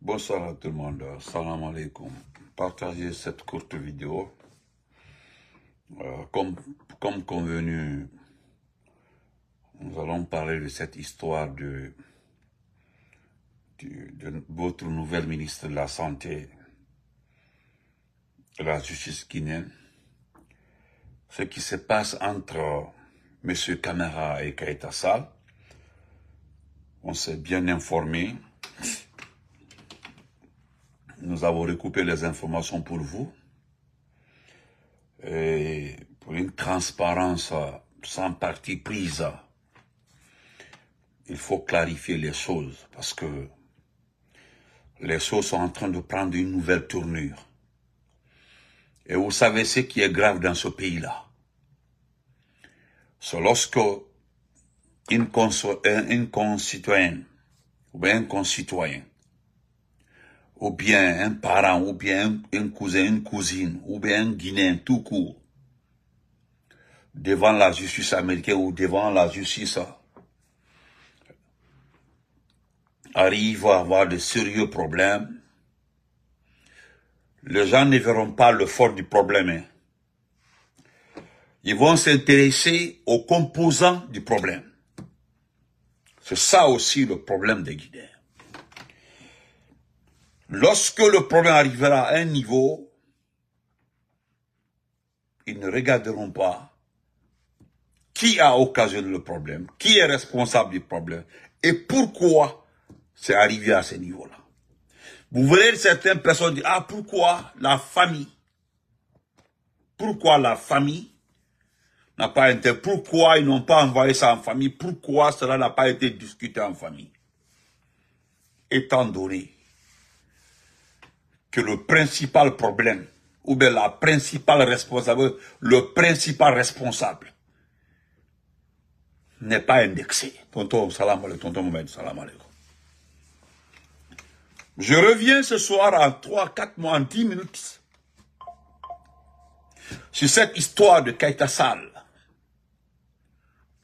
Bonsoir à tout le monde, salam alaikum. Partagez cette courte vidéo. Comme convenu, nous allons parler de cette histoire de votre nouvelle ministre de la Santé, de la Justice guinéenne. Ce qui se passe entre M. Camara et Keïta Sall. On s'est bien informé. Nous avons recoupé les informations pour vous. Et pour une transparence sans parti prise, il faut clarifier les choses parce que les choses sont en train de prendre une nouvelle tournure. Et vous savez ce qui est grave dans ce pays-là. C'est lorsque une concitoyenne, ou bien un concitoyen, ou bien un parent, ou bien un cousin, une cousine, ou bien un Guinéen tout court, devant la justice américaine ou devant la justice, arrive à avoir de sérieux problèmes, les gens ne verront pas le fond du problème. Hein. Ils vont s'intéresser aux composants du problème. C'est ça aussi le problème des Guinéens. Lorsque le problème arrivera à un niveau, ils ne regarderont pas qui a occasionné le problème, qui est responsable du problème et pourquoi c'est arrivé à ce niveau-là. Vous verrez certaines personnes dire, ah, pourquoi la famille n'a pas été, pourquoi ils n'ont pas envoyé ça en famille, pourquoi cela n'a pas été discuté en famille. Étant donné que le principal problème, ou bien la principale responsable, le principal responsable n'est pas indexé. Tonton, salam alaikum, tonton Mohamed, salam alaikum. Je reviens ce soir en 3, 4 mois, en 10 minutes sur cette histoire de Keïta Sall.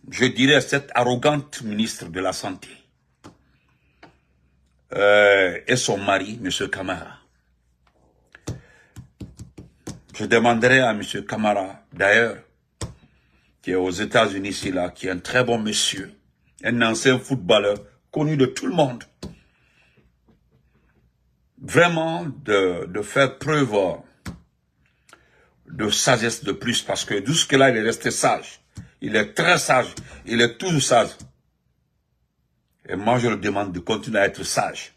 Je dirais cette arrogante ministre de la Santé et son mari, M. Camara. Je demanderai à M. Camara, d'ailleurs, qui est aux États-Unis ici, là, qui est un très bon monsieur, un ancien footballeur, connu de tout le monde, vraiment de faire preuve de sagesse de plus, parce que jusque-là, il est resté sage. Il est très sage. Il est toujours sage. Et moi, je le demande de continuer à être sage.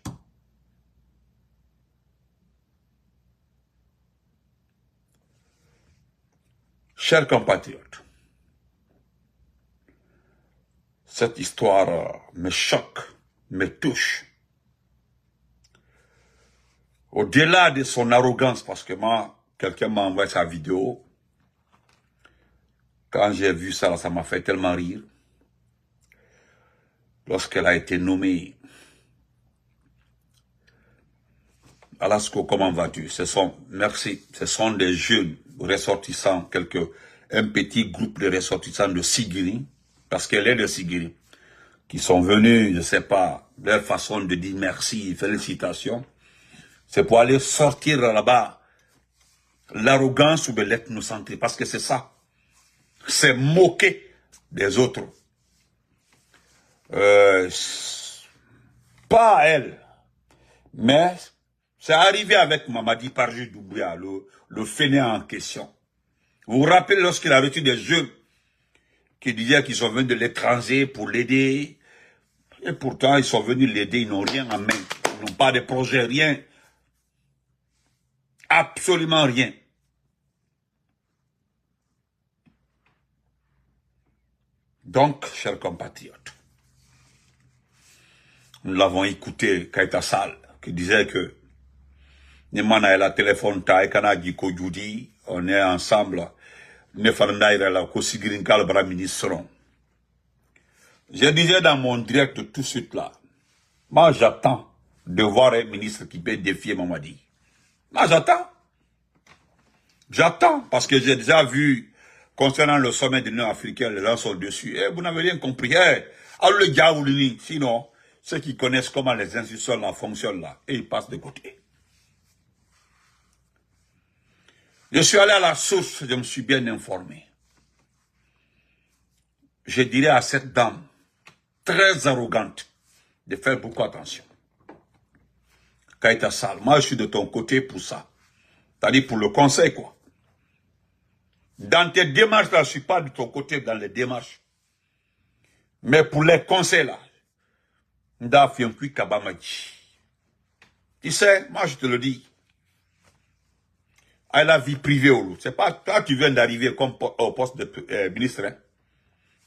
Chers compatriotes, cette histoire me choque, me touche. Au-delà de son arrogance, parce que moi, quelqu'un m'a envoyé sa vidéo. Quand j'ai vu ça, ça m'a fait tellement rire. Lorsqu'elle a été nommée, Alasko, comment vas-tu? Merci, ce sont des jeunes ressortissants, un petit groupe de ressortissants de Sigiri, parce qu'elle est de Sigiri, qui sont venus, je ne sais pas, leur façon de dire merci, félicitations. C'est pour aller sortir là-bas l'arrogance ou de l'ethnocentrisme, parce que c'est ça. C'est moquer des autres. Pas à elle, mais c'est arrivé avec Mamadi Parjou Doumbouya, le fainéant en question. Vous vous rappelez lorsqu'il a reçu des jeunes qui disaient qu'ils sont venus de l'étranger pour l'aider, et pourtant ils sont venus l'aider, ils n'ont rien en main, ils n'ont pas de projet, rien. Absolument rien. Donc, chers compatriotes, nous l'avons écouté, Keïta Sall, qui disait que Nimana la téléphone taille kanadi ko judi, on est ensemble, ne farnaïra la ko sigirin kalbra ministron. Je disais dans mon direct tout de suite là, moi j'attends de voir un ministre qui peut défier Mamadi. Moi j'attends. J'attends, parce que j'ai déjà vu, concernant le sommet de l'Union africaine, les gens sont dessus. Eh, vous n'avez rien compris. Eh, alors le diable, sinon, ceux qui connaissent comment les institutions là fonctionnent là, et ils passent de côté. Je suis allé à la source, je me suis bien informé. Je dirais à cette dame, très arrogante, de faire beaucoup attention. Kaita Sall, moi je suis de ton côté pour ça. C'est-à-dire pour le conseil, quoi. Dans tes démarches là, je ne suis pas de ton côté dans les démarches. Mais pour les conseils là, tu sais, moi je te le dis, à la vie privée, c'est pas toi tu viens d'arriver comme au poste de ministre. Hein.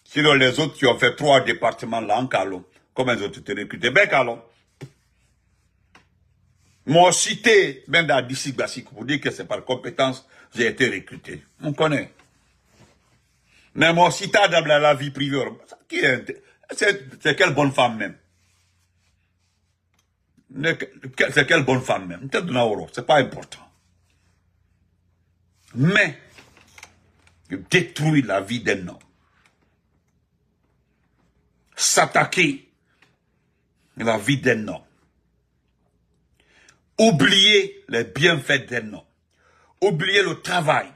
Sinon les autres qui ont fait 3 départements là en Calon, comment ils ont été recrutés? Ben Calon. M'ont cité même dans Dissi Bassik pour dire que c'est par compétence j'ai été recruté. On connaît. Mais m'ont cité dans la vie privée. C'est quelle bonne femme même? C'est quelle bonne femme même? C'est pas important. Mais, détruire la vie d'un homme. S'attaquer à la vie d'un homme. Oublier les bienfaits d'un homme. Oublier le travail.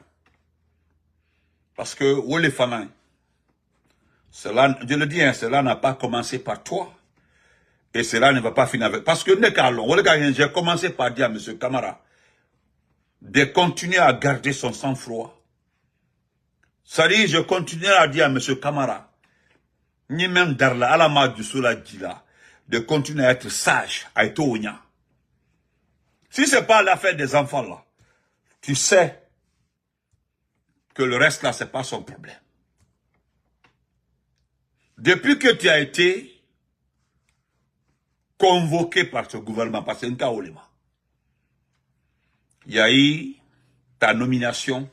Parce que, où les femmes, cela, je le dis, hein, cela n'a pas commencé par toi. Et cela ne va pas finir avec. Parce que, j'ai commencé par dire à M. Camara de continuer à garder son sang-froid. C'est-à-dire, je continuerai à dire à M. Camara, ni même Darla, Alama du Soula-Djila, de continuer à être sage, à être oigna. Si ce n'est pas l'affaire des enfants là, tu sais que le reste là, ce n'est pas son problème. Depuis que tu as été convoqué par ce gouvernement, parce que c'est un cas Olema, il y a eu ta nomination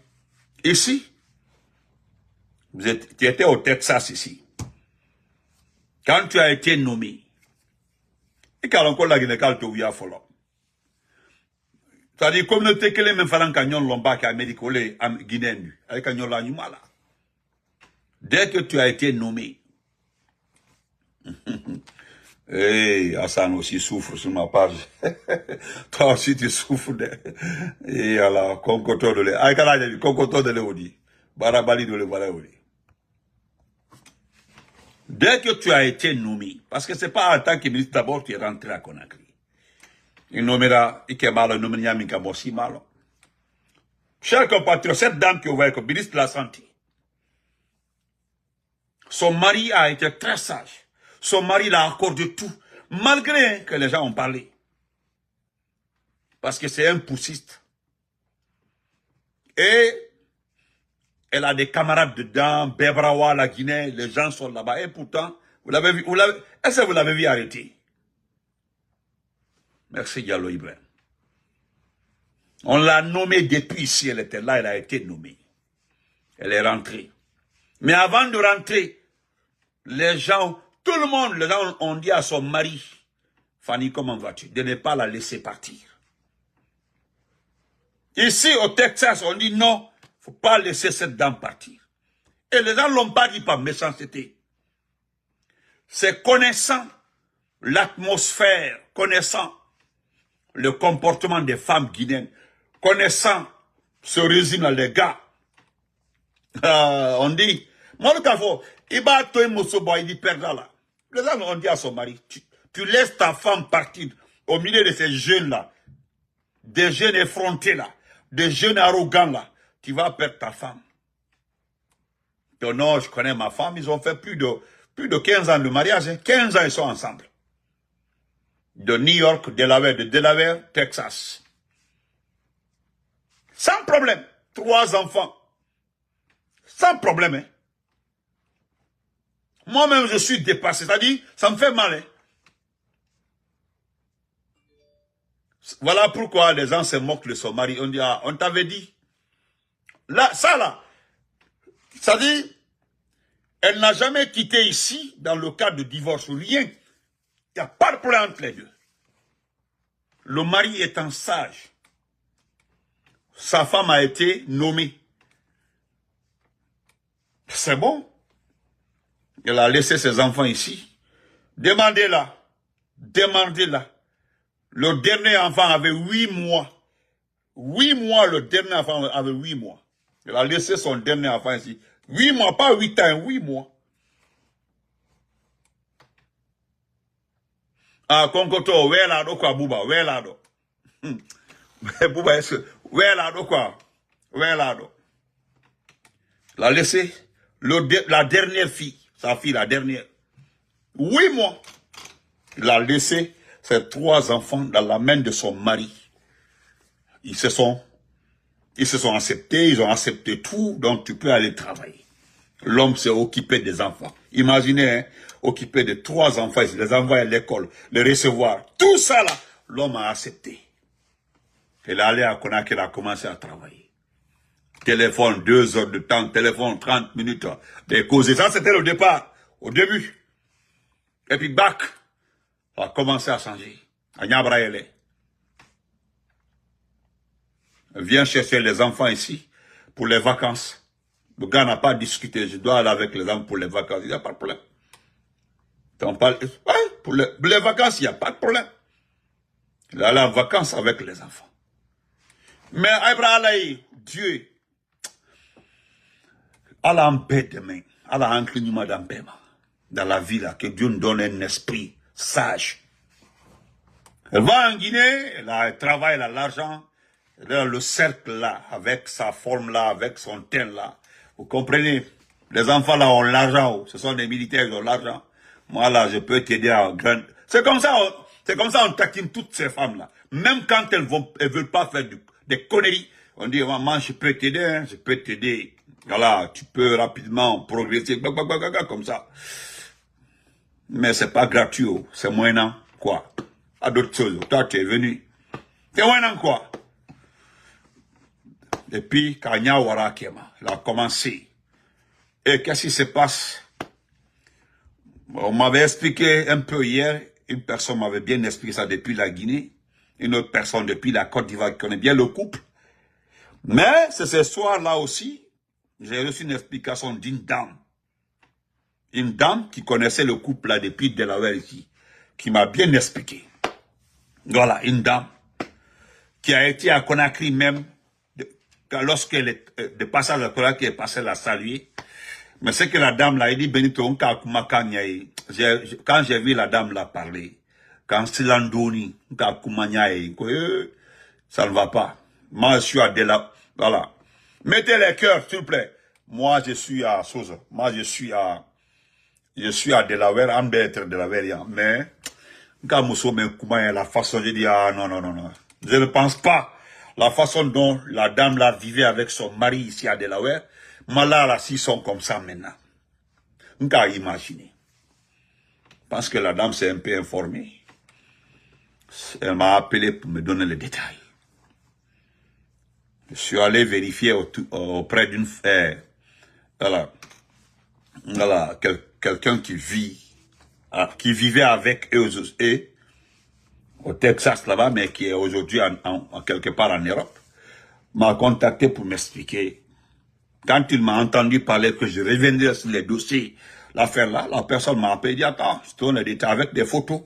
ici. Tu étais au Texas ici. Quand tu as été nommé, et quand on la Guinée, c'est-à-dire, communauté que les mêmes fallait canyon lomba qui Amérique ou les Guinéens, avec canyon la numala. Dès que tu as été nommé, et Hassan aussi souffre sur ma page. Toi aussi tu souffres de. Et alors, Konkoto de l'E. Aïkala, j'ai dit, Konkoto de l'E. Barabali de l'E. Dès que tu as été nommé, parce que c'est pas en tant que ministre d'abord tu es rentré à Conakry. Il nommera, il est mal, il nommera Minkamosi mal. Chers compatriotes, cette dame qui est comme ministre de la Santé, son mari a été très sage. Son mari l'a accordé tout, malgré que les gens ont parlé. Parce que c'est un poussiste. Et elle a des camarades dedans, Bebrawa, la Guinée, les gens sont là-bas. Et pourtant, vous l'avez vu, est-ce que vous l'avez vu arrêter? Merci Diallo Ibrahim. On l'a nommée depuis ici, elle était là, elle a été nommée. Elle est rentrée. Mais avant de rentrer, les gens, tout le monde, les gens ont dit à son mari, Fanny, comment vas-tu? De ne pas la laisser partir. Ici, au Texas, on dit non, il ne faut pas laisser cette dame partir. Et les gens ne l'ont pas dit par méchanceté. C'est connaissant l'atmosphère, connaissant le comportement des femmes guinéennes, connaissant ce régime-là, les gars. On dit, moi le café, il va te il dit perdre là. Les gens ont dit à son mari, tu laisses ta femme partir au milieu de ces jeunes-là, des jeunes effrontés là, des jeunes arrogants là, tu vas perdre ta femme. Donc non, je connais ma femme, ils ont fait plus de 15 ans de mariage, hein. 15 ans ils sont ensemble. De New York, de Delaware, Texas. Sans problème. 3 enfants. Sans problème. Hein. Moi-même, je suis dépassé. C'est-à-dire, ça me fait mal. Hein. Voilà pourquoi les gens se moquent de son mari. On dit, ah, on t'avait dit. Là, ça là. C'est-à-dire, elle n'a jamais quitté ici, dans le cas de divorce ou rien. Il n'y a pas de problème entre les deux. Le mari étant sage, sa femme a été nommée. C'est bon. Elle a laissé ses enfants ici. Demandez-la. Demandez là. Le dernier enfant avait 8 mois. 8 mois, le dernier enfant avait 8 mois. Il a laissé son dernier enfant ici. 8 mois, pas 8 ans, 8 mois. Ah, Konkoto, Welado quoi, Bouba, Welado. Bouba, est-ce que, Welado quoi, Welado. Il a laissé la dernière fille, sa fille, la dernière. 8 mois. Il a laissé ses 3 enfants dans la main de son mari. Ils se sont acceptés, ils ont accepté tout, donc tu peux aller travailler. L'homme s'est occupé des enfants. Imaginez, hein, occupé de 3 enfants, il les envoie à l'école, les recevoir. Tout ça là, l'homme a accepté. Il est allé à Conakry, il a commencé à travailler. Téléphone, 2 heures de temps, téléphone, 30 minutes, des causes. Ça, c'était le départ, au début. Et puis, bac, ça a commencé à changer. À Nyabraele. Viens chercher les enfants ici pour les vacances. Le gars n'a pas discuté. Je dois aller avec les enfants pour les vacances. Il n'y a pas de problème. On parle, ouais, pour les vacances, il n'y a pas de problème. Il est allé en vacances avec les enfants. Mais Abraham, Dieu, Allah en paix demain. Allah en climat dans dans la vie là, que Dieu nous donne un esprit sage. Elle va en Guinée, elle travaille, elle a l'argent. Dans le cercle là, avec sa forme là, avec son teint là. Vous comprenez? Les enfants là ont l'argent, ce sont des militaires qui ont l'argent. Moi là, je peux t'aider à grand. C'est comme ça on taquine toutes ces femmes là. Même quand elles veulent pas faire des conneries, on dit, maman, je peux t'aider, hein, je peux t'aider. Voilà, tu peux rapidement progresser, comme ça. Mais c'est pas gratuit, c'est moyennant, quoi. À d'autres choses. Toi, tu es venu. C'est moyennant, quoi. Et puis, Kanya Warakema, il a commencé. Et qu'est-ce qui se passe? On m'avait expliqué un peu hier, une personne m'avait bien expliqué ça depuis la Guinée, une autre personne depuis la Côte d'Ivoire qui connaît bien le couple. Mais c'est ce soir-là aussi, j'ai reçu une explication d'une dame. Une dame qui connaissait le couple là depuis Delaware ici, qui m'a bien expliqué. Voilà, une dame qui a été à Conakry même, lorsqu'elle est de passage à Conakry, elle est passée la saluer. Mais c'est que la dame là, elle dit Benito, quand j'ai vu la dame là parler, quand Silandoni, ça ne va pas. Moi, je suis à Delaware. Voilà. Mettez les cœurs, s'il vous plaît. Moi, je suis à Souza. Moi, je suis à Delaware, en d'être Delaware, mais quand la façon, je dis, ah non, non, non, non. Je ne pense pas. La façon dont la dame là vivait avec son mari ici à Delaware, là, s'ils sont comme ça maintenant. On peut imaginer. Parce que la dame s'est un peu informée. Elle m'a appelé pour me donner les détails. Je suis allé vérifier auprès d'une voilà, quelqu'un qui vivait avec eux au Texas là-bas, mais qui est aujourd'hui quelque part en Europe, m'a contacté pour m'expliquer. Quand il m'a entendu parler que je reviendrais sur les dossiers, l'affaire là, la personne m'a appelé et dit, attends, je te donne les détails avec des photos.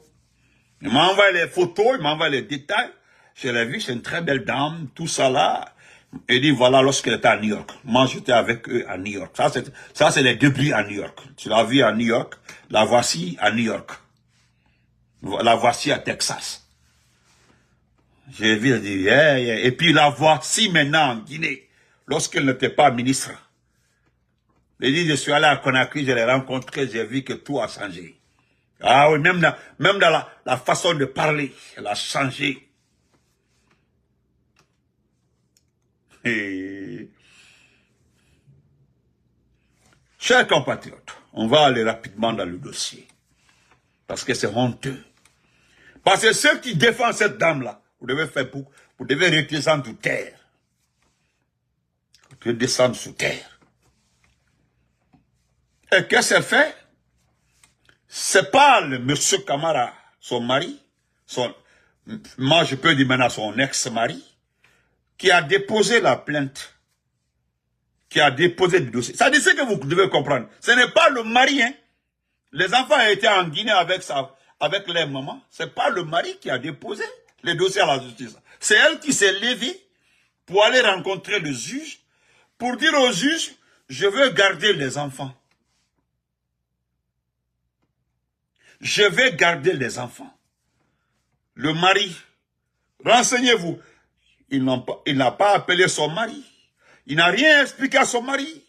Il m'a envoyé les photos, il m'a envoyé les détails. Je l'ai vu, c'est une très belle dame, tout ça là. Il dit, voilà, lorsqu'elle était à New York. Moi, j'étais avec eux à New York. Ça, c'est les débris à New York. Tu l'as vu à New York, la voici à New York. La voici à Texas. J'ai vu, elle dit, yeah, yeah. Et puis la voici maintenant en Guinée, lorsqu'elle n'était pas ministre. Il dit, je suis allé à Conakry, je l'ai rencontré, j'ai vu que tout a changé. Ah oui, même dans la façon de parler, elle a changé. Et... Chers compatriotes, on va aller rapidement dans le dossier. Parce que c'est honteux. Parce que ceux qui défendent cette dame-là, vous devez faire pour, vous devez redescendre sous terre. Vous devez descendre sous terre. Et qu'est-ce qu'elle fait? C'est pas le monsieur Camara, son mari, moi je peux dire maintenant son ex-mari, qui a déposé la plainte, qui a déposé le dossier. Ça dit ce que vous devez comprendre. Ce n'est pas le mari, hein. Les enfants étaient en Guinée avec avec leur maman. C'est pas le mari qui a déposé les dossiers à la justice. C'est elle qui s'est levée pour aller rencontrer le juge, pour dire au juge, je veux garder les enfants. Je vais garder les enfants. Le mari, renseignez-vous, il n'a pas appelé son mari. Il n'a rien expliqué à son mari.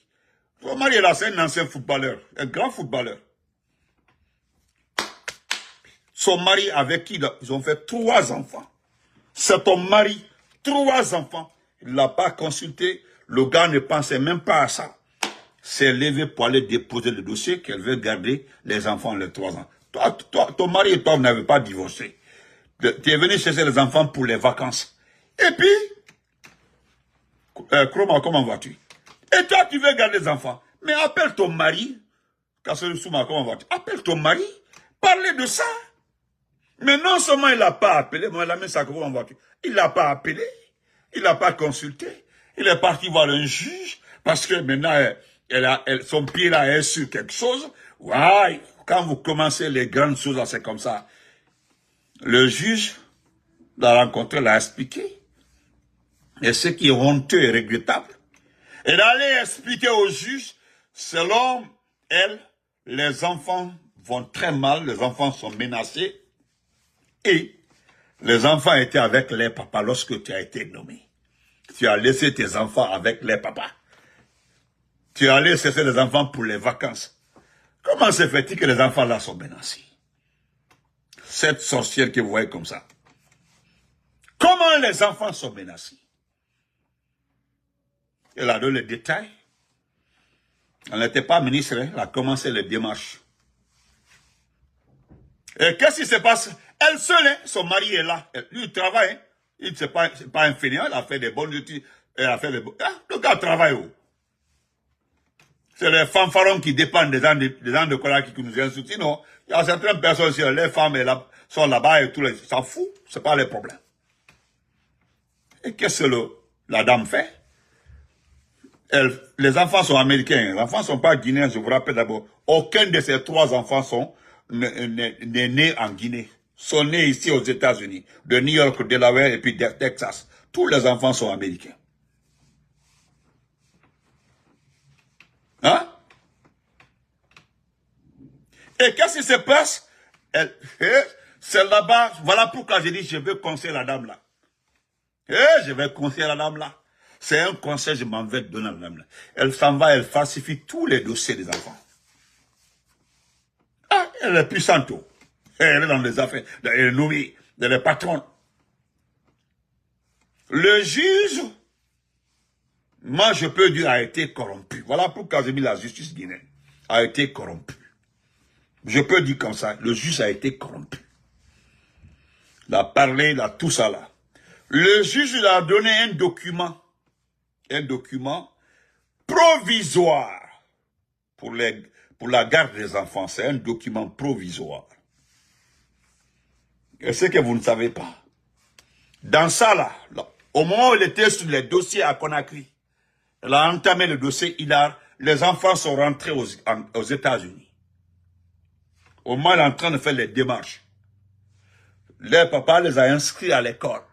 Son mari est là, c'est un ancien footballeur, un grand footballeur. Son mari avec qui ils ont fait 3 enfants. C'est ton mari, 3 enfants. Il ne l'a pas consulté. Le gars ne pensait même pas à ça. S'est levé pour aller déposer le dossier qu'elle veut garder les enfants, les 3 ans. Ton mari et toi, vous n'avez pas divorcé. Tu es venu chercher les enfants pour les vacances. Et puis, Kroma, comment vas-tu? Et toi, tu veux garder les enfants. Mais appelle ton mari. Souma, comment vas-tu? Appelle ton mari. Parlez de ça. Mais non seulement il n'a pas appelé, mais la ça, comment vas-tu? Il l'a pas appelé. Il n'a pas consulté. Il est parti voir un juge. Parce que maintenant, son pied là est sur quelque chose. Ouais, quand vous commencez les grandes choses, c'est comme ça. Le juge l'a rencontré, l'a expliqué. Et ce qui est honteux et regrettable, et d'aller expliquer au juge, selon elle, les enfants vont très mal, les enfants sont menacés, et les enfants étaient avec les papas lorsque tu as été nommé. Tu as laissé tes enfants avec les papas. Tu as laissé les enfants pour les vacances. Comment se fait-il que les enfants là sont menacés? Cette sorcière que vous voyez comme ça. Comment les enfants sont menacés? Elle a donné les détails. Elle n'était pas ministre, elle a commencé les démarches. Et qu'est-ce qui se passe? Elle seule, son mari est là. Lui, il travaille. Il n'est pas un fainéant, il a fait des bonnes études. Le gars travaille où? C'est les fanfarons qui dépendent des gens de Kola qui nous insultent. Sinon, il y a certaines personnes, les femmes sont là-bas et tout, ils s'en foutent. Ce n'est pas les problèmes. Et qu'est-ce que la dame fait? Les enfants sont américains, les enfants ne sont pas guinéens, je vous rappelle d'abord. Aucun de ces 3 enfants n'est né en Guinée. Sont nés ici aux États-Unis, de New York, Delaware et puis de Texas. Tous les enfants sont américains. Hein? Et qu'est-ce qui se passe? C'est là-bas, voilà pourquoi j'ai dit, je veux conseiller la dame là. Je vais conseiller la dame là. C'est un conseil, je m'en vais donner à la dame là. Elle s'en va, elle falsifie tous les dossiers des enfants. Ah, elle est puissante. Elle est dans les affaires, elle est nommée, elle est patronne. Le juge, moi je peux dire, a été corrompu. Voilà pourquoi j'ai mis la justice guinéenne. A été corrompu. Je peux dire comme ça, le juge a été corrompu. Il a parlé, il a tout ça là. Le juge lui a donné un document provisoire pour la garde des enfants. C'est un document provisoire. Et ce que vous ne savez pas, dans ça là, au moment où il était sur les dossiers à Conakry, il a entamé le dossier, les enfants sont rentrés aux États-Unis. Au moment où il est en train de faire les démarches, les papas les a inscrits à l'école.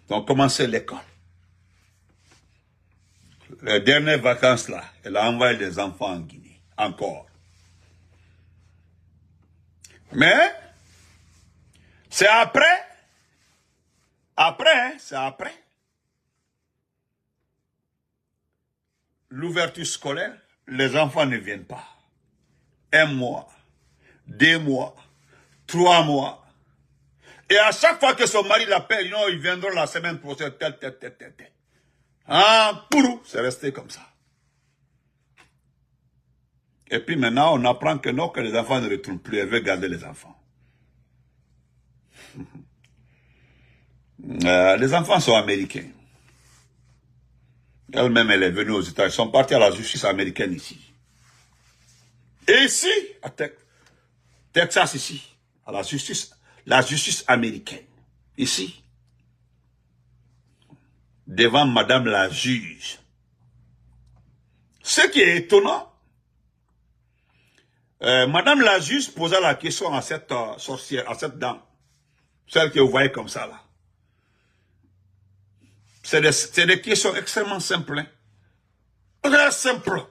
Ils ont commencé l'école. Les dernières vacances là, elle a envoyé les enfants en Guinée, encore. Mais, c'est après, l'ouverture scolaire, les enfants ne viennent pas. 1 mois, 2 mois, 3 mois. Et à chaque fois que son mari l'appelle, ils viendront la semaine prochaine, tel. Ah, pour c'est resté comme ça. Et puis maintenant, on apprend que non, que les enfants ne retournent plus, elle veut garder les enfants. Les enfants sont américains. Elle-même, elle est venue aux États-Unis. Ils sont partis à la justice américaine ici. Et ici, à Texas ici, à la justice américaine. Ici, devant madame la juge. Ce qui est étonnant, Madame la juge posa la question à cette sorcière, à cette dame. Celle que vous voyez comme ça, là. C'est des questions extrêmement simples. Hein. Très simples.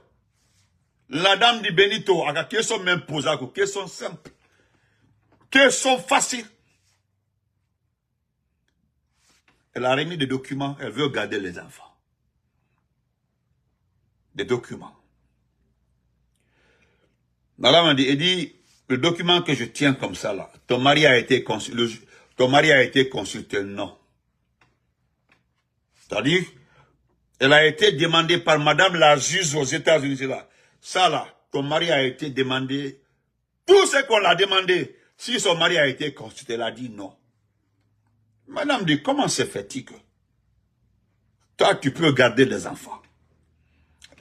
La dame dit Benito, à la question même posée, question simple. Question facile. Elle a remis des documents, elle veut garder les enfants. Des documents. Madame a dit, elle dit, le document que je tiens comme ça là, ton mari a été consulté, non. C'est-à-dire, elle a été demandée par madame la juge aux États-Unis, là. Ça là, ton mari a été demandé, tout ce qu'on l'a demandé, si son mari a été consulté, elle a dit non. Madame dit, comment se fait-il que toi, tu peux garder les enfants?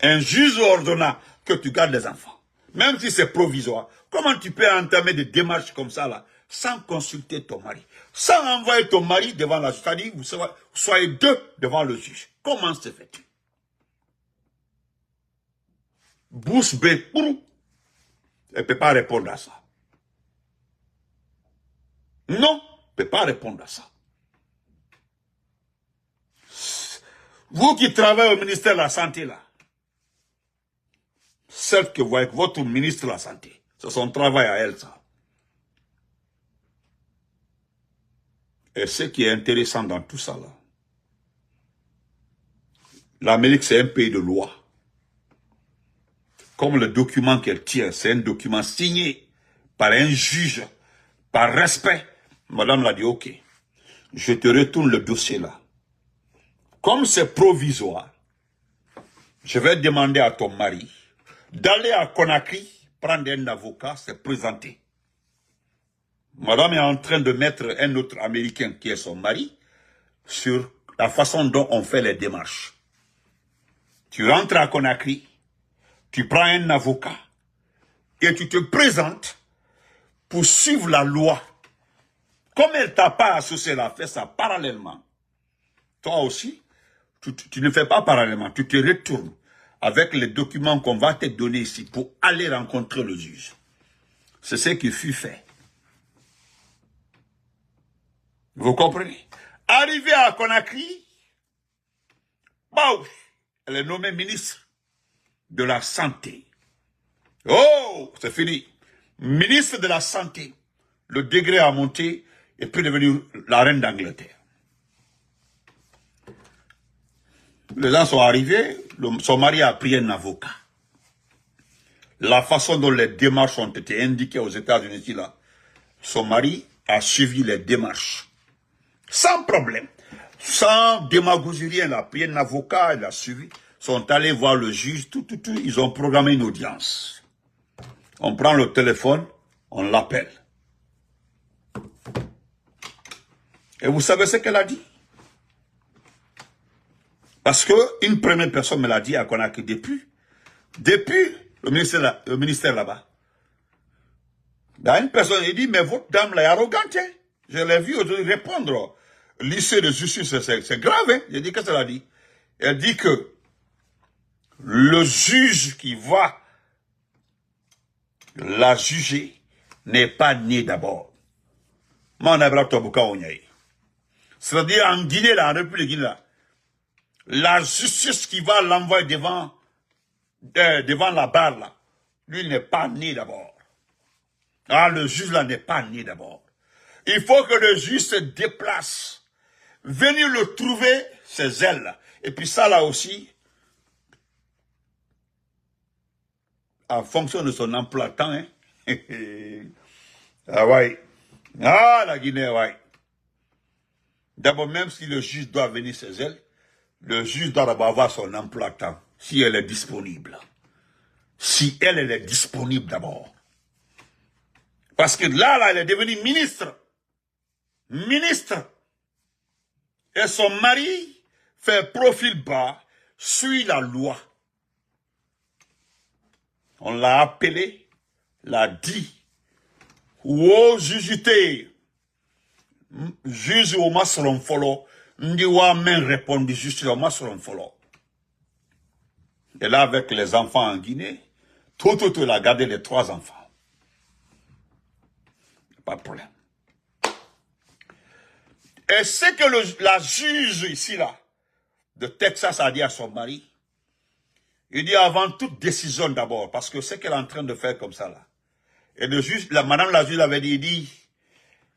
Un juge ordonna que tu gardes les enfants. Même si c'est provisoire. Comment tu peux entamer des démarches comme ça, là, sans consulter ton mari? Sans envoyer ton mari devant la juge. C'est-à-dire, vous soyez deux devant le juge. Comment se fait-il? Bouche bée, elle ne peut pas répondre à ça. Non, elle ne peut pas répondre à ça. Vous qui travaillez au ministère de la Santé, là, celle que vous voyez, votre ministre de la Santé, c'est son travail à elle, ça. Et ce qui est intéressant dans tout ça, là, l'Amérique, c'est un pays de loi. Comme le document qu'elle tient, c'est un document signé par un juge, par respect. Madame l'a dit, ok, je te retourne le dossier là. Comme c'est provisoire, je vais demander à ton mari d'aller à Conakry, prendre un avocat, se présenter. Madame est en train de mettre un autre Américain qui est son mari sur la façon dont on fait les démarches. Tu rentres à Conakry, tu prends un avocat et tu te présentes pour suivre la loi. Comme elle t'a pas associé, elle a fait ça parallèlement. Toi aussi, tu ne fais pas parallèlement, tu te retournes avec les documents qu'on va te donner ici pour aller rencontrer le juge. C'est ce qui fut fait. Vous comprenez? Arrivé à Conakry, bah, elle est nommée ministre de la Santé. Oh, c'est fini. Ministre de la Santé. Le degré a monté et puis devenue la reine d'Angleterre. Les gens sont arrivés, son mari a pris un avocat. La façon dont les démarches ont été indiquées aux États-Unis, là, son mari a suivi les démarches. Sans problème. Sans démagogie, rien. Il a pris un avocat, il a suivi. Ils sont allés voir le juge, ils ont programmé une audience. On prend le téléphone, on l'appelle. Et vous savez ce qu'elle a dit? Parce que une première personne me l'a dit à Conakry depuis le ministère là-bas. Une personne, il dit, mais votre dame là est arrogante. Hein? Je l'ai vu aujourd'hui répondre. Lycée de justice, c'est grave. Hein? J'ai dit, qu'est-ce qu'elle a dit? Elle dit que le juge qui va la juger n'est pas né d'abord. C'est-à-dire en Guinée, là, en République Guinée, là, la justice qui va l'envoyer devant la barre, là, lui n'est pas né d'abord. Ah, le juge là n'est pas né d'abord. Il faut que le juge se déplace, venir le trouver, ses ailes. Et puis ça là aussi, en fonction de son emploi de temps, hein. Ah ouais. Ah, la Guinée, ouais. D'abord, même si le juge doit venir ses ailes, le juge doit d'abord avoir son emploi de temps, si elle est disponible. Si elle est disponible d'abord. Parce que là, elle est devenue ministre. Ministre. Et son mari fait profil bas, suit la loi. On l'a appelé, l'a dit. Ou jugité. Juge au masron follow. Ndiwa men répondit juste au masron follow. Et là, avec les enfants en Guinée, tout, elle a gardé les 3 enfants. Pas de problème. Et c'est que la juge ici, là, de Texas a dit à son mari, il dit avant toute décision d'abord, parce que c'est qu'elle est en train de faire comme ça, là. Et le juge, madame la juge avait dit, il dit,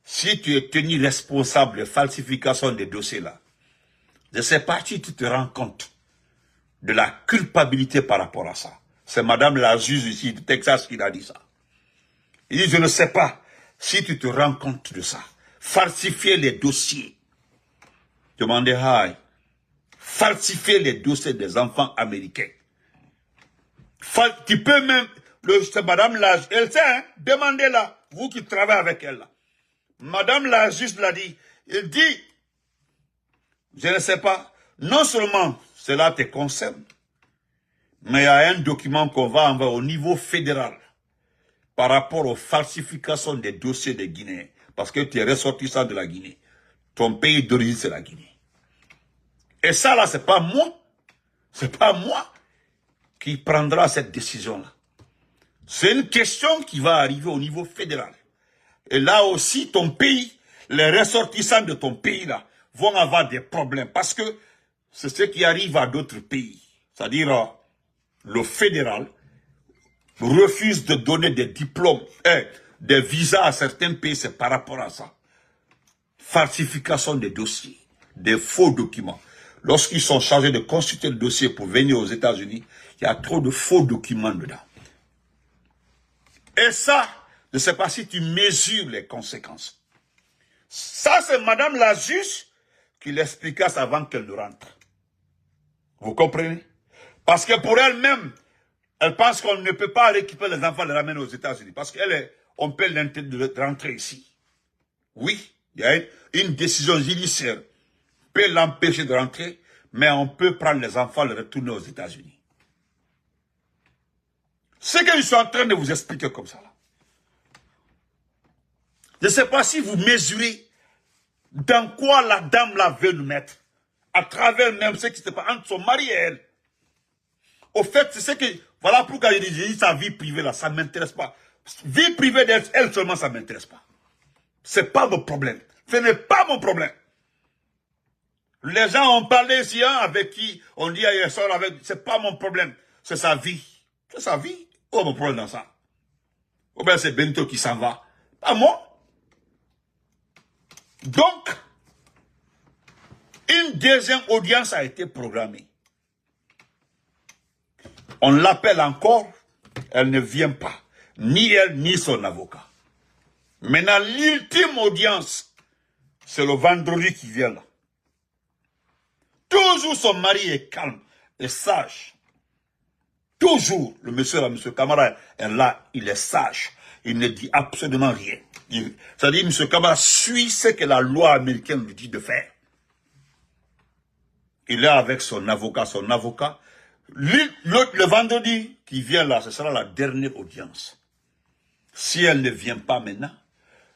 si tu es tenu responsable de falsification des dossiers, là, de ces parties, tu te rends compte de la culpabilité par rapport à ça. C'est madame la juge ici de Texas qui a dit ça. Il dit, je ne sais pas si tu te rends compte de ça. Falsifier les dossiers. Demandez, hi. Falsifier les dossiers des enfants américains. Tu peux même, c'est madame la juge, elle sait, hein, demandez-la, vous qui travaillez avec elle là. Madame la juge l'a dit, il dit, je ne sais pas, non seulement cela te concerne, mais il y a un document qu'on va envoyer au niveau fédéral par rapport aux falsifications des dossiers des Guinéens, parce que tu es ressortissant de la Guinée. Ton pays d'origine, c'est la Guinée. Et ça, là, c'est pas moi qui prendra cette décision-là. C'est une question qui va arriver au niveau fédéral. Et là aussi, ton pays, les ressortissants de ton pays, là, vont avoir des problèmes. Parce que c'est ce qui arrive à d'autres pays. C'est-à-dire, le fédéral refuse de donner des diplômes, des visas à certains pays, c'est par rapport à ça. Falsification des dossiers, des faux documents. Lorsqu'ils sont chargés de consulter le dossier pour venir aux États-Unis, il y a trop de faux documents dedans. Et ça, je ne sais pas si tu mesures les conséquences. Ça, c'est madame la juge qui l'expliqua avant qu'elle ne rentre. Vous comprenez? Parce que pour elle-même, elle pense qu'on ne peut pas récupérer les enfants et les ramener aux États-Unis. Parce qu'on peut l'interdire de rentrer ici. Oui, il y a une décision judiciaire peut l'empêcher de rentrer, mais on peut prendre les enfants et les retourner aux États-Unis. Ce que je suis en train de vous expliquer comme ça, là. Je ne sais pas si vous mesurez dans quoi la dame là veut nous mettre, à travers même ce qui se passe entre son mari et elle. Au fait, c'est ce que, voilà pourquoi je dis sa vie privée là, ça ne m'intéresse pas. Vie privée d'elle, elle seulement, ça ne m'intéresse pas. C'est pas mon problème. Ce n'est pas mon problème. Les gens ont parlé ici, hein, avec qui on dit hier soir avec, c'est pas mon problème. C'est sa vie. C'est sa vie. Où est mon problème dans ça? Ou bien c'est Bento qui s'en va. Pas moi. Donc, une deuxième audience a été programmée. On l'appelle encore, elle ne vient pas. Ni elle, ni son avocat. Maintenant, l'ultime audience, c'est le vendredi qui vient là. Toujours son mari est calme et sage. Toujours, le monsieur là, monsieur Camara, est là, il est sage. Il ne dit absolument rien. C'est-à-dire, monsieur Camara suit ce que la loi américaine lui dit de faire. Il est avec son avocat. Le vendredi qui vient là, ce sera la dernière audience. Si elle ne vient pas maintenant,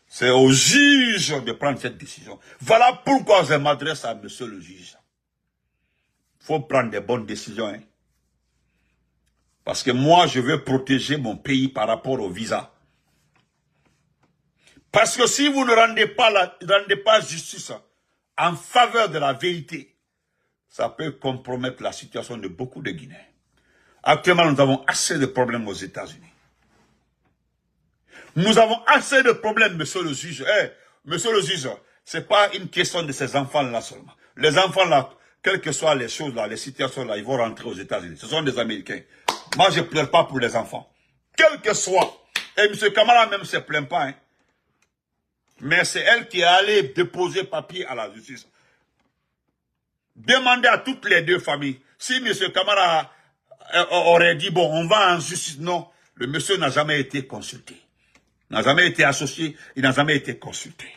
c'est au juge de prendre cette décision. Voilà pourquoi je m'adresse à monsieur le juge. Il faut prendre des bonnes décisions. Hein. Parce que moi, je veux protéger mon pays par rapport au visa. Parce que si vous ne rendez pas justice en faveur de la vérité, ça peut compromettre la situation de beaucoup de Guinéens. Actuellement, nous avons assez de problèmes aux États-Unis. Nous avons assez de problèmes, monsieur le juge. Monsieur le juge, c'est pas une question de ces enfants-là seulement. Les enfants-là, quelles que soient les choses là, les situations-là, ils vont rentrer aux États-Unis. Ce sont des Américains. Moi, je ne pleure pas pour les enfants. Quel que soit. Et M. Kamara même ne se plaint pas. Hein. Mais c'est elle qui est allée déposer papier à la justice. Demandez à toutes les deux familles. Si M. Kamara aurait dit, bon, on va en justice, non. Le monsieur n'a jamais été consulté. Il n'a jamais été associé, il n'a jamais été consulté.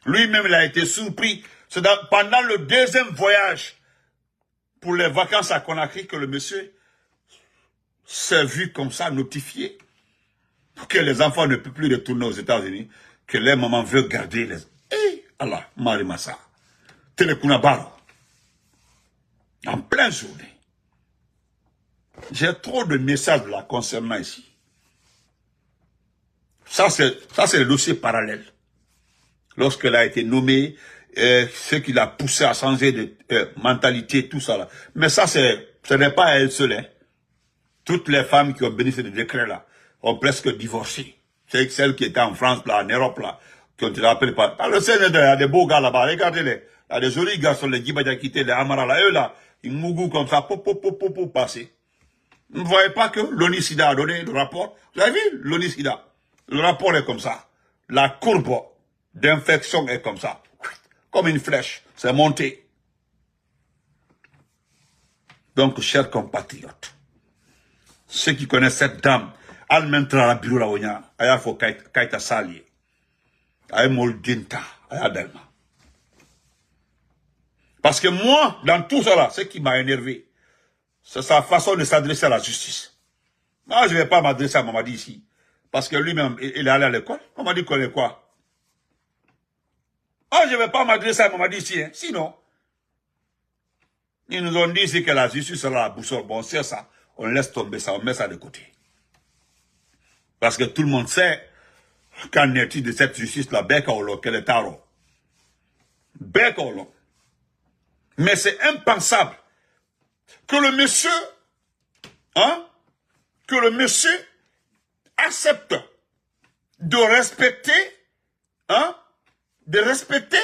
Lui-même, il a été surpris. C'est pendant le deuxième voyage pour les vacances à Conakry que le monsieur s'est vu comme ça, notifié, pour que les enfants ne puissent plus retourner aux États-Unis, que les mamans veulent garder les... Eh, Allah, Marimassa, Telekunabaro, en pleine journée. J'ai trop de messages là concernant ici. Ça, c'est le dossier parallèle. Lorsqu'elle a été nommée, ce qui l'a poussé à changer de mentalité, tout ça là. Mais ça, ce n'est pas elle seule. Hein. Toutes les femmes qui ont bénéficié de décret-là ont presque divorcé. C'est celles qui étaient en France, là, en Europe, là, qui ont été rappelées par... Dans le Sénégal, il y a des beaux gars là-bas, regardez-les. Il y a des jolis garçons, les Djibadjakité, les Amara, là, eux là, ils mougou comme ça, pour passer. Vous ne voyez pas que l'ONU-SIDA a donné le rapport? Vous avez vu l'ONU-SIDA? Le rapport est comme ça. La courbe d'infection est comme ça. Comme une flèche. C'est monté. Donc, chers compatriotes, ceux qui connaissent cette dame, elle m'entra à la bureau là où il y a, il faut kaita sali. Elle moldinta, elle delma. Parce que moi, dans tout ça là, ce qui m'a énervé, c'est sa façon de s'adresser à la justice. Moi, je ne vais pas m'adresser à Mamadi ici. Parce que lui-même, il est allé à l'école. Mamadi connaît quoi? Ah, je ne vais pas m'adresser à Mamadi ici. Hein. Sinon, ils nous ont dit ici que la justice sera la boussole. Bon, c'est ça. On laisse tomber ça, on met ça de côté. Parce que tout le monde sait qu'en est-il de cette justice-là, Bekolo, qu'elle est taro. Bekolo. Mais c'est impensable que le monsieur, hein, que le monsieur accepte de respecter, hein, de respecter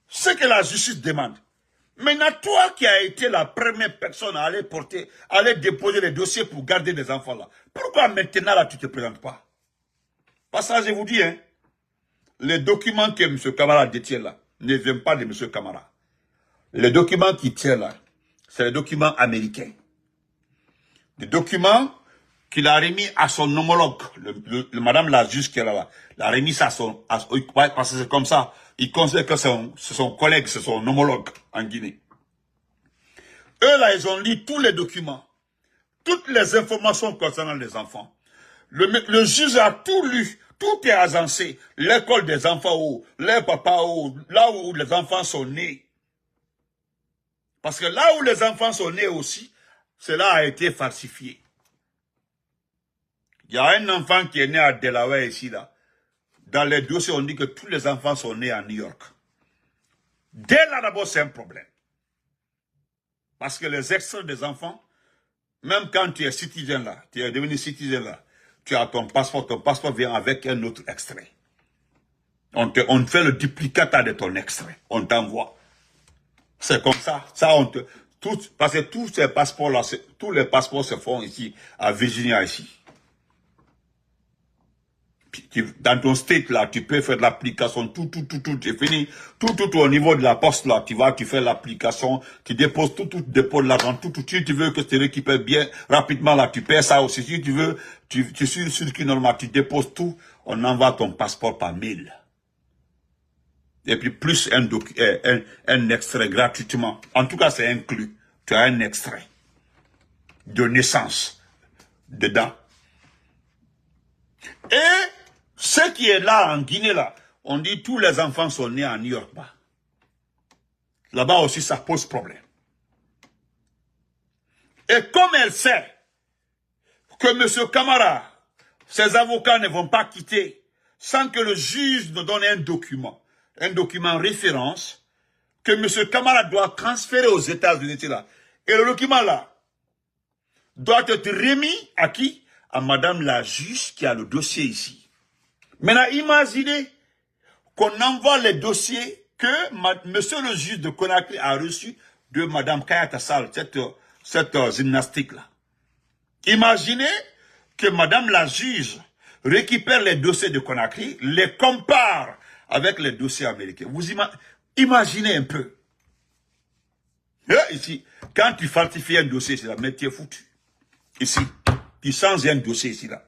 ce que la justice demande. Maintenant, toi qui as été la première personne à aller déposer les dossiers pour garder des enfants là, pourquoi maintenant là tu ne te présentes pas? Parce que ça, je vous dis, hein, les documents que M. Camara détient là, ne viennent pas de M. Camara. Les documents qu'il tient là, c'est les documents américains. Des documents qu'il a remis à son homologue, madame la juge qui est là, l'a remis à son, parce que c'est comme ça, il considère que c'est son collègue, c'est son homologue en Guinée. Eux là, ils ont lu tous les documents, toutes les informations concernant les enfants. Le juge a tout lu, tout est agencé, l'école des enfants, les papas, là où les enfants sont nés. Parce que là où les enfants sont nés aussi, cela a été falsifié. Il y a un enfant qui est né à Delaware ici, là. Dans les dossiers, on dit que tous les enfants sont nés à New York. Dès là, d'abord, c'est un problème. Parce que les extraits des enfants, même quand tu es citoyen là, tu es devenu citoyen là, tu as ton passeport vient avec un autre extrait. On fait le duplicata de ton extrait, on t'envoie. C'est comme ça, parce que tous ces passeports là, tous les passeports se font ici, à Virginia ici. Dans ton state là, tu peux faire de l'application, tout est fini. Tout au niveau de la poste là, tu fais l'application, tu déposes tu déposes l'argent, si tu veux que tu récupères bien, rapidement là, tu paies ça aussi. Si tu veux, tu suis sur qui normal, tu déposes tout, on envoie ton passeport par mail. Et puis plus un extrait gratuitement. En tout cas, c'est inclus. Tu as un extrait de naissance dedans. Et ce qui est là en Guinée, là, on dit tous les enfants sont nés à New York. Là-bas aussi, ça pose problème. Et comme elle sait que M. Camara, ses avocats ne vont pas quitter sans que le juge nous donne un document référence, que M. Camara doit transférer aux États-Unis. Et le document là doit être remis à qui? À Madame la juge qui a le dossier ici. Maintenant, imaginez qu'on envoie les dossiers que monsieur le juge de Conakry a reçu de Madame Kayata Sall, cette gymnastique-là. Imaginez que Madame la juge récupère les dossiers de Conakry, les compare avec les dossiers américains. Vous imaginez un peu. Ici, quand tu falsifies un dossier, c'est là, mais tu es foutu. Ici, tu changes un dossier ici, là.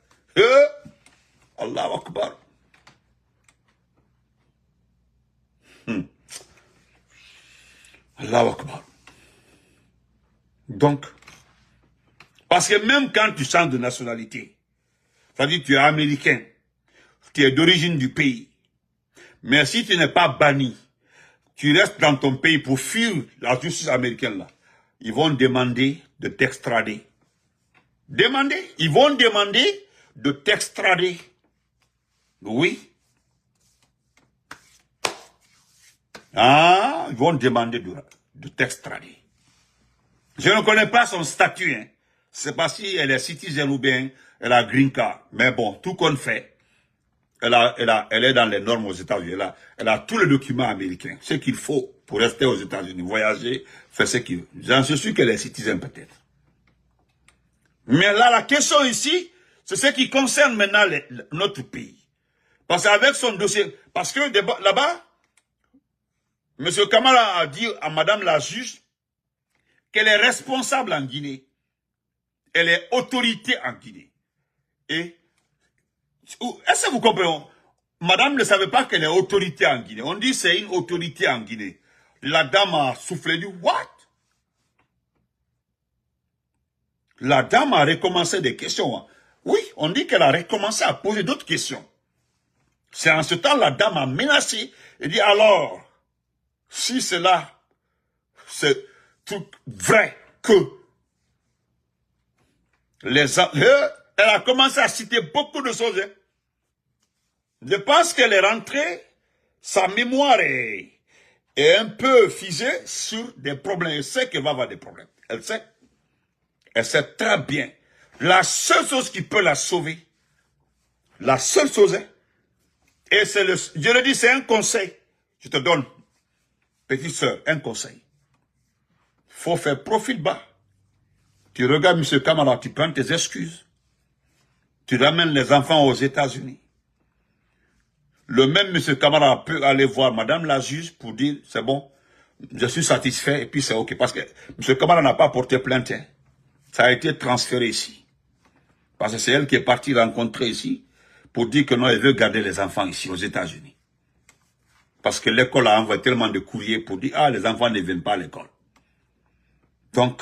Allahu Akbar. Allahu Akbar. Donc, parce que même quand tu changes de nationalité, c'est-à-dire tu es américain, tu es d'origine du pays, mais si tu n'es pas banni, tu restes dans ton pays pour fuir la justice américaine là, ils vont demander de t'extrader. Ils vont demander de t'extrader. Oui. Ah, ils vont demander de t'extrader. Je ne connais pas son statut. Hein. C'est pas si elle est citizen ou bien elle a green card. Mais bon, tout qu'on fait, elle est dans les normes aux États-Unis. Elle a tous les documents américains. Ce qu'il faut pour rester aux États-Unis, voyager, faire ce qu'il veut. J'en suis sûr qu'elle est citizen peut-être. Mais là, la question ici, c'est ce qui concerne maintenant notre pays. Parce qu'avec son dossier, parce que là-bas, M. Kamara a dit à Madame la juge qu'elle est responsable en Guinée. Elle est autorité en Guinée. Et, est-ce que vous comprenez? Madame ne savait pas qu'elle est autorité en Guinée. On dit c'est une autorité en Guinée. La dame a soufflé du what? La dame a recommencé des questions. Oui, on dit qu'elle a recommencé à poser d'autres questions. C'est en ce temps la dame a menacé et dit alors, si cela, c'est tout vrai que elle a commencé à citer beaucoup de choses. Hein. Je pense qu'elle est rentrée, sa mémoire est un peu figée sur des problèmes. Elle sait qu'elle va avoir des problèmes. Elle sait très bien. La seule chose qui peut la sauver, la seule chose, hein, et c'est je le dis, c'est un conseil. Je te donne, petite sœur, un conseil. Faut faire profil bas. Tu regardes M. Kamara, tu prends tes excuses. Tu ramènes les enfants aux États-Unis. Le même M. Kamara peut aller voir Madame la juge pour dire, c'est bon, je suis satisfait et puis c'est ok. Parce que M. Kamara n'a pas porté plainte. Hein. Ça a été transféré ici. Parce que c'est elle qui est partie rencontrer ici pour dire que non, elle veut garder les enfants ici aux États-Unis. Parce que l'école a envoyé tellement de courriers pour dire, ah, les enfants ne viennent pas à l'école. Donc,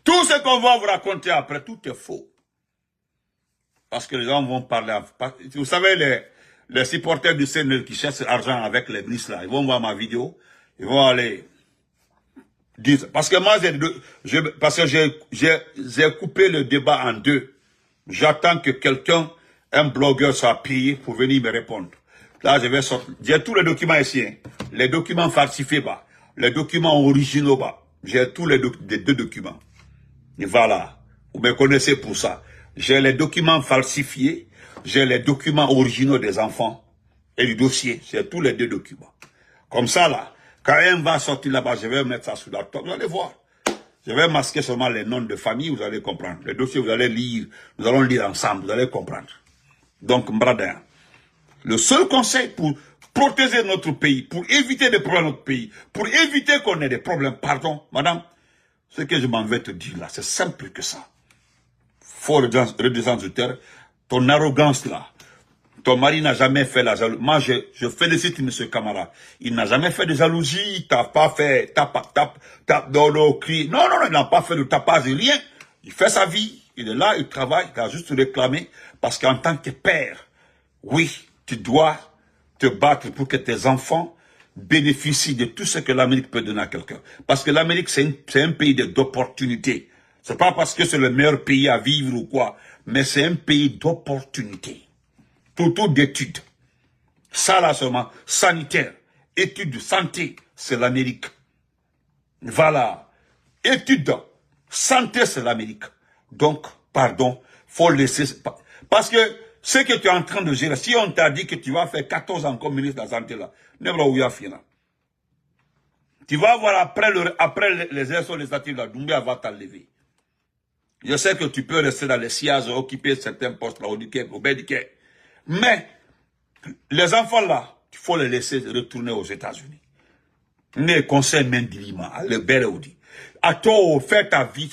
tout ce qu'on va vous raconter après, tout est faux. Parce que les gens vont parler. Vous savez, les supporters du CNL qui cherchent l'argent avec les ministres là, ils vont voir ma vidéo, ils vont aller dire. Parce que moi, j'ai coupé le débat en deux. J'attends que quelqu'un, un blogueur, soit payé pour venir me répondre. Là, je vais sortir. J'ai tous les documents ici. Hein. Les documents falsifiés bas. Les documents originaux bas. J'ai tous les deux documents. Et voilà. Vous me connaissez pour ça. J'ai les documents falsifiés. J'ai les documents originaux des enfants. Et du dossier. J'ai tous les deux documents. Comme ça, là. Quand un va sortir là-bas, je vais mettre ça sous la table. Vous allez voir. Je vais masquer seulement les noms de famille. Vous allez comprendre. Les dossiers, vous allez lire. Nous allons lire ensemble. Vous allez comprendre. Donc, Mbradin. Le seul conseil pour protéger notre pays, pour éviter des problèmes dans notre pays, pour éviter qu'on ait des problèmes, pardon, madame, ce que je m'en vais te dire là, c'est simple que ça. Faut redescendre sur terre. Ton arrogance là, ton mari n'a jamais fait la jalousie. Moi, je félicite M. Kamara. Il n'a jamais fait de jalousie, t'as pas fait, cri. Non, il n'a pas fait de tapage, rien. Il fait sa vie, il est là, il travaille, il a juste réclamé, parce qu'en tant que père, oui, tu dois te battre pour que tes enfants bénéficient de tout ce que l'Amérique peut donner à quelqu'un. Parce que l'Amérique, c'est un pays d'opportunités. C'est pas parce que c'est le meilleur pays à vivre ou quoi, mais c'est un pays d'opportunités. Tout d'études. Ça là seulement, sanitaire, études de santé, c'est l'Amérique. Voilà. Études, santé, c'est l'Amérique. Donc, pardon, faut laisser... Parce que ce que tu es en train de gérer, si on t'a dit que tu vas faire 14 ans comme ministre de la Santé, là, tu vas voir après les élections législatives, là, Doumbia va t'enlever. Je sais que tu peux rester dans les sièges, occuper certains postes, là, au Bédiquet. Mais, les enfants, là, il faut les laisser retourner aux États-Unis. Ne conseil Mendilima, le bel Audi. À toi, fais ta vie.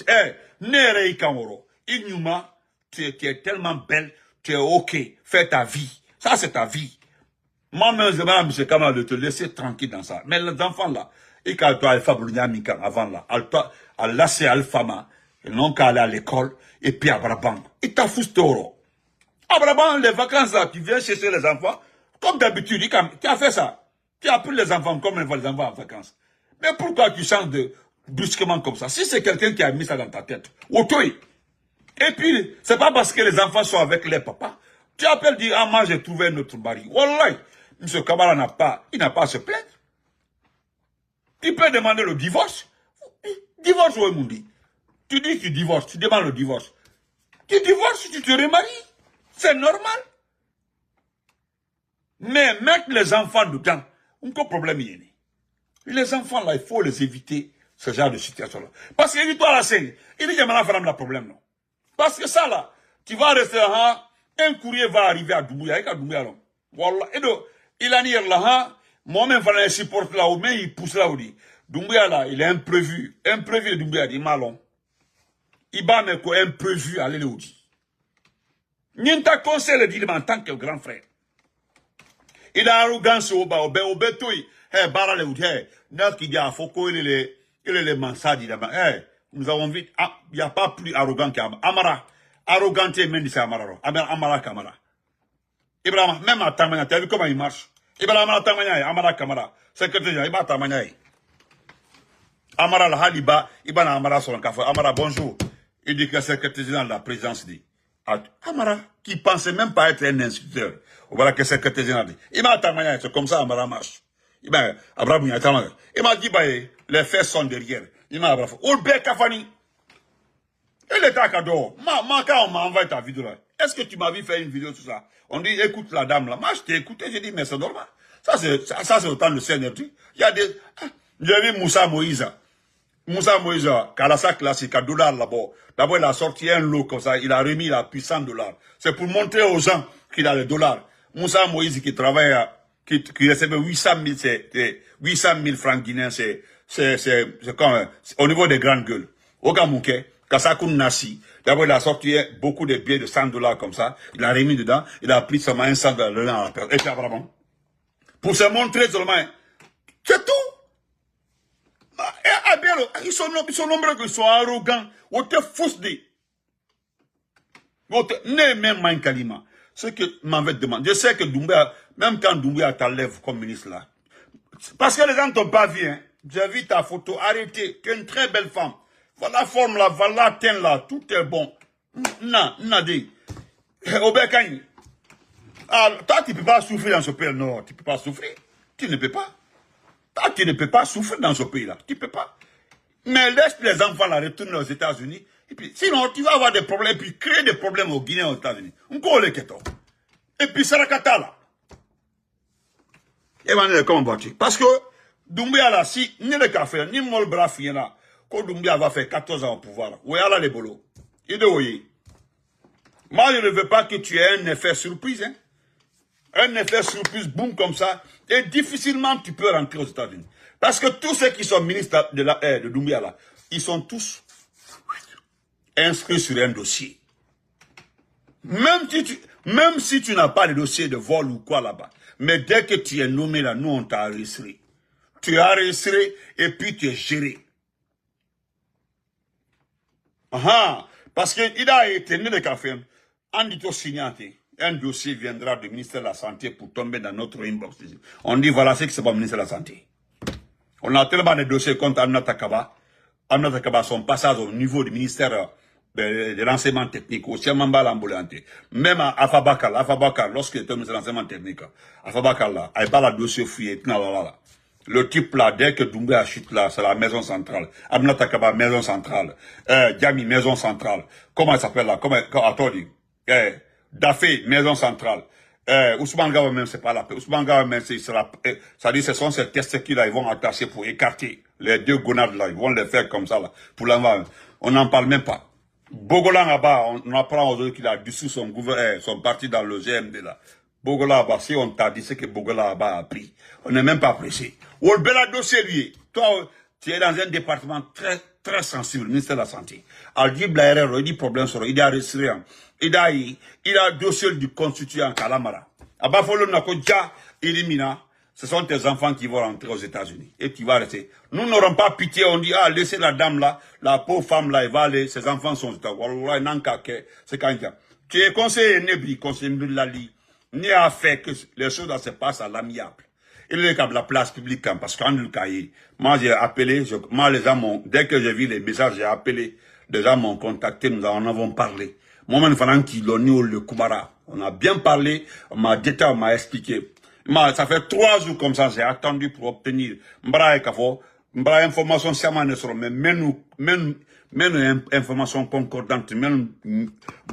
Ne Reikangoro. Ignuma, tu es tellement belle. Tu es ok, fais ta vie. Ça, c'est ta vie. Moi-même, je demande à M. Kamara de te laisser tranquille dans ça. Mais les enfants là, ils quand toi, Alpha Boulina avant là, Allah c'est Alpha, ils n'ont qu'à aller à l'école, et puis à Brabant. Ils t'en foutent toro. À Brabant, les vacances là, tu viens chercher les enfants, comme d'habitude, tu as fait ça. Tu as pris les enfants comme les enfants en vacances. Mais pourquoi tu changes brusquement comme ça? Si c'est quelqu'un qui a mis ça dans ta tête, auto. Et puis, c'est pas parce que les enfants sont avec les papas, Tu appelles, dire, ah, moi, j'ai trouvé un autre mari. Wallah, M. Kamara il n'a pas à se plaindre. Tu peux demander le divorce. Divorce, oui, Moundi. Tu dis que tu divorces, tu demandes le divorce. Tu divorces, tu te remaries. C'est normal. Mais mettre les enfants dedans, on a un problème. Les enfants, là, il faut les éviter, ce genre de situation-là. Parce que, toi, la scène, il dit, il y a un problème, non. Parce que ça, là, tu vas rester là, un courrier va arriver à Doumbouya, Voilà. Et donc, il a dit là, moi-même, je vais supporter là, mais il pousse là, où dit. Doumbouya, là, il est imprévu. Imprévu de Doumbouya, il est malon. Il va me quoi, imprévu, aller où dit. N'y'a conseil le dit en tant que grand frère. Il a arrogance au bas, au bétoui. Bara le où dit, n'a qui dit à Foko, il est les mansadi là-bas. Nous avons vu, il n'y a pas plus arrogant qu'Amara. Arrogant et même dit Amara. Amara Kamara. Ibrahim, même à Tamanya, tu as vu comment il marche? Ibrahim à Tamanya, Amara Kamara. Secrétaire, il va à Tamanya. Amara la Haliba, Ibana Amara sur un café. Amara, bonjour. Il dit que le secrétaire général de la présidence dit. Amara, qui pensait même pas être un instituteur. Voilà que le secrétaire général dit. Il m'a Tamanya, c'est comme ça Amara marche. Il m'a dit, bah, les faits sont derrière. Il m'a dit, Oulbe Kafani. Il est à cadeau. Quand on m'a envoyé ta vidéo là, est-ce que tu m'as vu faire une vidéo sur ça? On dit, écoute la dame là. Moi, je t'ai écouté, j'ai dit, mais c'est normal. Ça, c'est autant de CNRT. Il y a des, j'ai vu Moussa Moïse. Moussa Moïse, Kalasa classique, à $, là-bas. D'abord, il a sorti un lot comme ça, il a remis la puissance $. C'est pour montrer aux gens qu'il a les $. Moussa Moïse qui travaille, qui recevait 800 000 francs guinéens, c'est comme, au niveau des grandes gueules. Au Gamouké, Kassakoun Nassi. D'abord, il a sorti beaucoup de billets de $100 comme ça. Il a remis dedans. Il a pris seulement $100 à la personne. Et puis, vraiment. Pour se montrer seulement. C'est tout. Ils sont nombreux, ils sont arrogants. On te fausse des. Ne même pas Kalima. Ce que m'avait demandé. Je sais que Doumbouya, même quand Doumbouya t'enlève comme ministre là. Parce que les gens ne t'ont pas vu, hein. J'ai vu ta photo. Arrêtez. Tu es une très belle femme. Voilà la forme là, voilà la teinte là. Tout est bon. Non, dit. Obekani. Ah, toi, tu ne peux pas souffrir dans ce pays. Non, tu ne peux pas souffrir. Tu ne peux pas. Toi, tu ne peux pas souffrir dans ce pays là. Tu ne peux pas. Mais laisse les enfants là retourner aux États-Unis. Et puis, sinon, tu vas avoir des problèmes. Et puis, créer des problèmes aux Guinéens aux États-Unis. Et puis, Sarakata là. Et maintenant, comment vas-tu? Parce que, Doumbouya là, si, ni le café, ni le bras fien là, quand Doumbouya va faire 14 ans au pouvoir, où est là les bolos? Moi, je ne veux pas que tu aies un effet surprise, hein. Un effet surprise, boum, comme ça. Et difficilement, tu peux rentrer aux États-Unis. Parce que tous ceux qui sont ministres de Doumbouya là, ils sont tous inscrits sur un dossier. Même si tu n'as pas de dossier de vol ou quoi là-bas. Mais dès que tu es nommé là, nous on t'a arrêté. Tu es arrêté et puis tu es géré. Parce qu'il a été né de café. On dit au signaté. Un dossier viendra du ministère de la Santé pour tomber dans notre inbox. On dit voilà ce qui c'est pas le ministère de la Santé. On a tellement de dossiers contre Aminata Kaba. Aminata Kaba, son passage au niveau du ministère de l'enseignement technique, au Siamamba l'ambulante. Même à Afabakar, lorsqu'il était au ministère de l'enseignement technique, Afabakar là, il pas le dossier fouillé, le type là, dès que Doumbouya chute là, c'est la maison centrale. Aminata Kaba, maison centrale. Diami, maison centrale. Comment il s'appelle là? Attends, Dafé, maison centrale. Ousmane Gawa même, c'est pas la paix. Ousmane Gawa même, ça dit, ce sont ces tests qui là, ils vont attacher pour écarter les deux gonades là, ils vont les faire comme ça là, pour l'envoi. On n'en parle même pas. Bogolan là-bas, on apprend aujourd'hui qu'il a dissous son parti dans le GMD là. Bogolan là-bas, si on t'a dit ce que Bogolan là-bas a pris, on n'est même pas pressé. Ou le bel dossier lui, toi, tu es dans un département très, très sensible, le ministère de la Santé. Aldi Blaire, il dit problème sur il a arrêté. Il a dossier du constituant Kalamara. Abafolo Nakodja, Elimina, ce sont tes enfants qui vont rentrer aux États-Unis. Et tu vas rester. Nous n'aurons pas pitié, on dit, laissez la dame là, la pauvre femme là, elle va aller, ses enfants sont aux États-Unis. C'est quand il y a. Tu es conseiller Nebri, conseiller Mbillali, ni à faire que les choses se passent à l'amiable. Il est comme la place publique, parce qu'en le cahier, moi j'ai appelé, moi les gens dès que j'ai vu les messages, j'ai appelé, les gens m'ont contacté, nous en avons parlé. Moi-même, le Koumara. On a bien parlé, on m'a détaillé, on m'a expliqué. Ça fait 3 jours comme ça, j'ai attendu pour obtenir. M'bra information siaman ne sera, mais même information concordante, même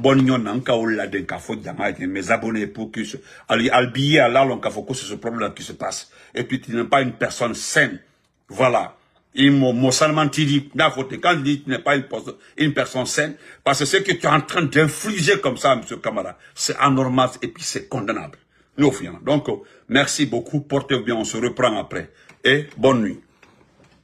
bonne yon en cas où la den kafo mes abonnés pour que al billet à l'allon kafo que c'est ce problème qui se passe. Et puis tu n'es pas une personne saine. Voilà. Il m'a seulement dit, quand il dit que tu n'es pas une personne saine, parce que ce que tu es en train d'infliger comme ça, M. Camara, c'est anormal et puis c'est condamnable. Donc, merci beaucoup, portez-vous bien, on se reprend après. Et bonne nuit.